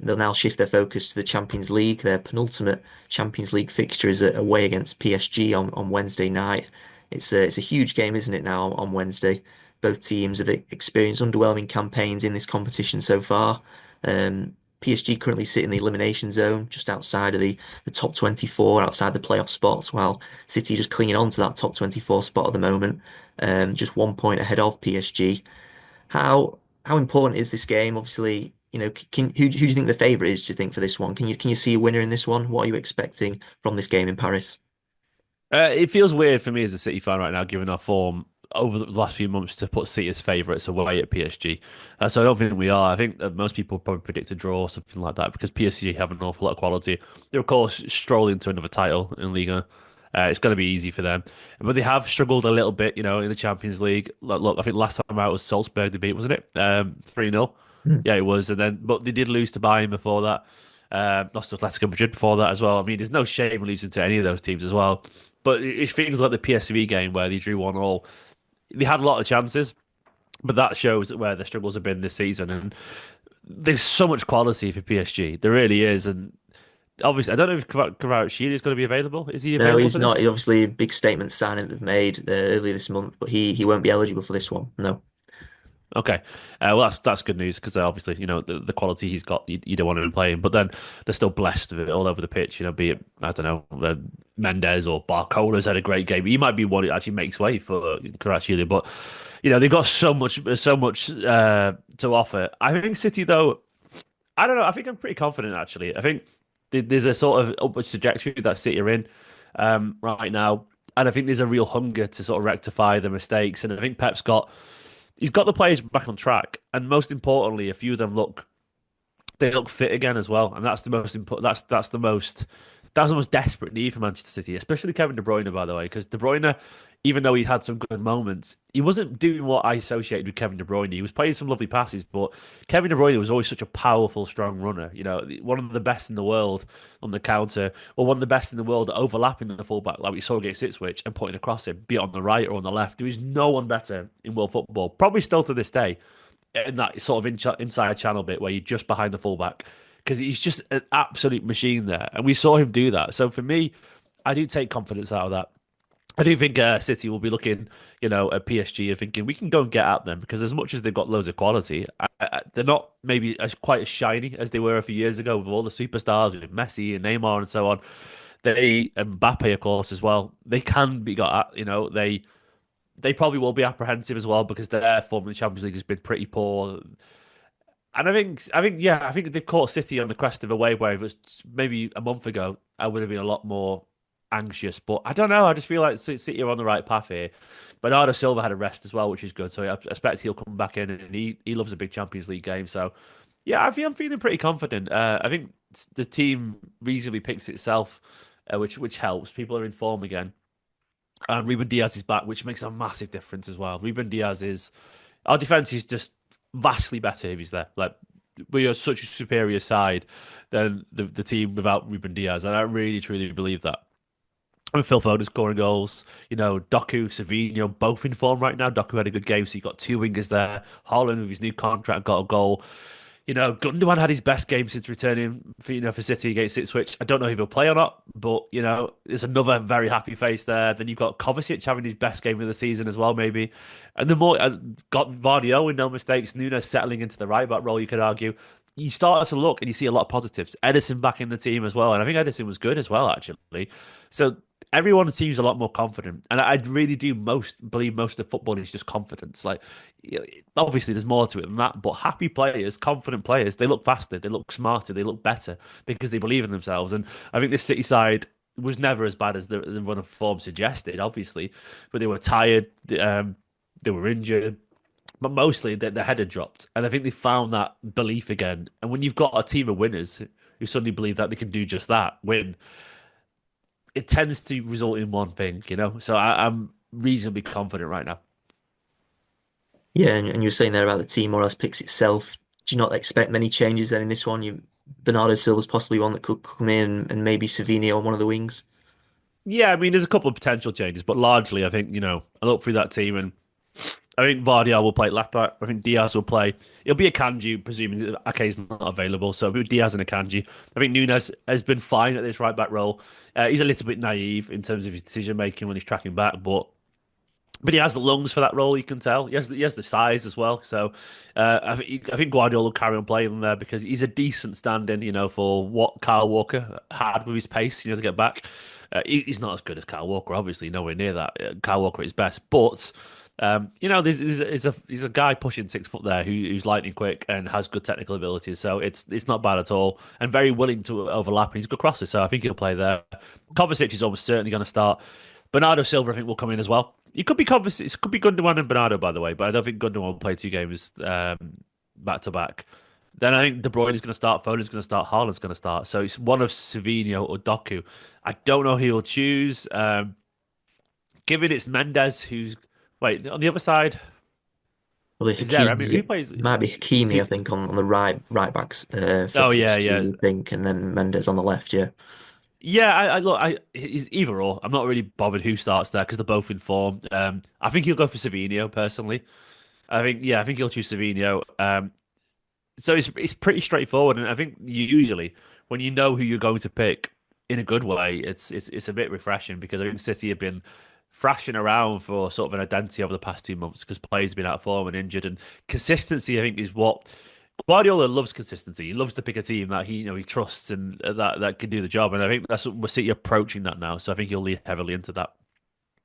they'll now shift their focus to the Champions League. Their penultimate Champions League fixture is away against PSG on Wednesday night. It's a huge game, isn't it, now on Wednesday? Both teams have experienced underwhelming campaigns in this competition so far. PSG currently sit in the elimination zone, just outside of the top 24, outside the playoff spots, while City just clinging on to that top 24 spot at the moment, just 1 point ahead of PSG. How important is this game? Obviously, who do you think the favourite is? Do you think for this one? Can you see a winner in this one? What are you expecting from this game in Paris? It feels weird for me as a City fan right now, given our form over the last few months, to put City as favourites away at PSG. So I don't think we are. I think that most people probably predict a draw or something like that because PSG have an awful lot of quality. They're, of course, strolling to another title in Liga. It's going to be easy for them. But they have struggled a little bit, in the Champions League. Look, I think last time out was Salzburg they beat, wasn't it? 3-0. Hmm. Yeah, it was. But they did lose to Bayern before that. Lost to Atletico Madrid before that as well. I mean, there's no shame in losing to any of those teams as well. But it feels like the PSV game where they drew 1-1. They had a lot of chances, but that shows where the struggles have been this season. And there's so much quality for PSG. There really is. And obviously, I don't know if Kvaratskhelia is going to be available. Is he No, available he's for not. this? Obviously, a big statement signing they've made earlier this month, but he won't be eligible for this one. No. Okay, well that's good news because obviously the quality he's got you don't want him playing, but then they're still blessed with it all over the pitch. Be it I don't know Mendes or Barcola's had a great game. He might be one who actually makes way for Kvaratskhelia, but they've got so much to offer. I think City though, I don't know. I think I'm pretty confident actually. I think there's a sort of upwards trajectory that City are in right now, and I think there's a real hunger to sort of rectify the mistakes. And I think he's got the players back on track, and most importantly, a few of them they look fit again as well, and that's the most important. That's the most desperate need for Manchester City, especially Kevin De Bruyne, by the way, because De Bruyne, even though he had some good moments, he wasn't doing what I associated with Kevin De Bruyne. He was playing some lovely passes, but Kevin De Bruyne was always such a powerful, strong runner. One of the best in the world on the counter, or one of the best in the world at overlapping the fullback, like we saw against Ipswich, and putting across him, be it on the right or on the left. There is no one better in world football, probably still to this day, in that sort of inside channel bit where you're just behind the fullback because he's just an absolute machine there, and we saw him do that. So for me, I do take confidence out of that. I do think City will be looking, at PSG and thinking we can go and get at them because as much as they've got loads of quality, they're not maybe as quite as shiny as they were a few years ago with all the superstars, with Messi and Neymar and so on. They Mbappe, of course, as well. They can be got at. They probably will be apprehensive as well because their form in the Champions League has been pretty poor. And I think they've caught City on the crest of a wave where if it was maybe a month ago, I would have been a lot more anxious. But I don't know. I just feel like City are on the right path here. Bernardo Silva had a rest as well, which is good. So I expect he'll come back in, and he loves a big Champions League game. So yeah, I'm feeling pretty confident. I think the team reasonably picks itself, which helps. People are in form again. And Ruben Diaz is back, which makes a massive difference as well. Ruben Diaz is our defense is just vastly better if he's there. Like we are such a superior side than the team without Ruben Diaz, and I really truly believe that. And Phil Foden scoring goals, Doku, Savinho, both in form right now. Doku had a good game, so you got two wingers there. Haaland with his new contract got a goal. Gundogan had his best game since returning for City against Ipswich. I don't know if he'll play or not, but there's another very happy face there. Then you've got Kovacic having his best game of the season as well, maybe. And the more got Vardy with no mistakes, Nunes settling into the right back role, you could argue. You start to look and you see a lot of positives. Edison back in the team as well, and I think Edison was good as well actually. So everyone seems a lot more confident, and I really do believe most of football is just confidence. Like, obviously, there's more to it than that, but happy players, confident players, they look faster, they look smarter, they look better because they believe in themselves. And I think this City side was never as bad as the run of form suggested, obviously, but they were tired, they were injured. But mostly their head had dropped. And I think they found that belief again. And when you've got a team of winners who suddenly believe that they can do just that, win, it tends to result in one thing. So I'm reasonably confident right now. Yeah, and you're saying there about the team more or less picks itself. Do you not expect many changes then in this one? Bernardo Silva's possibly one that could come in, and maybe Savinho on one of the wings. Yeah, I mean, there's a couple of potential changes, but largely, I think, I look through that team and I think Vardy will play left back. I think Diaz will play. It'll be a Kanji, presuming that Ake's not available. So it'll be Diaz and a Kanji. I think Nunes has been fine at this right back role. He's a little bit naive in terms of his decision making when he's tracking back, but he has the lungs for that role. You can tell he has the size as well. So I think Guardiola will carry on playing him there because he's a decent stand-in, for what Kyle Walker had with his pace, to get back. He's not as good as Kyle Walker, obviously, nowhere near that. Kyle Walker at his best, but there's a guy pushing 6 foot there who's lightning quick and has good technical abilities. So it's not bad at all, and very willing to overlap. And he's good crosser, so I think he'll play there. Kovacic is almost certainly going to start. Bernardo Silva, I think, will come in as well. It could be Kovacic, it could be Gundogan and Bernardo, by the way, but I don't think Gundogan will play 2 games back to back. Then I think De Bruyne is going to start, Foden's going to start, Haaland's going to start. So it's one of Savinho or Doku. I don't know who he'll choose. Given it's Mendes, who's wait on the other side. Probably Is there? I mean, who Hakimi. plays? Might be Hakimi, I think, on the right backs for Oh yeah, yeah, PSG, I think, and then Mendes on the left. Yeah. yeah. I look. He's either or. I'm not really bothered who starts there because they're both in form. I think he'll go for Savinho personally. I think he'll choose Savinho. So it's pretty straightforward, and I think usually when you know who you're going to pick in a good way, it's a bit refreshing because I think City have been thrashing around for sort of an identity over the past 2 months because players have been out of form and injured, and consistency I think is what Guardiola loves. Consistency. He loves to pick a team that he trusts and that can do the job, and I think that's what we're City approaching that now. So I think he'll lean heavily into that.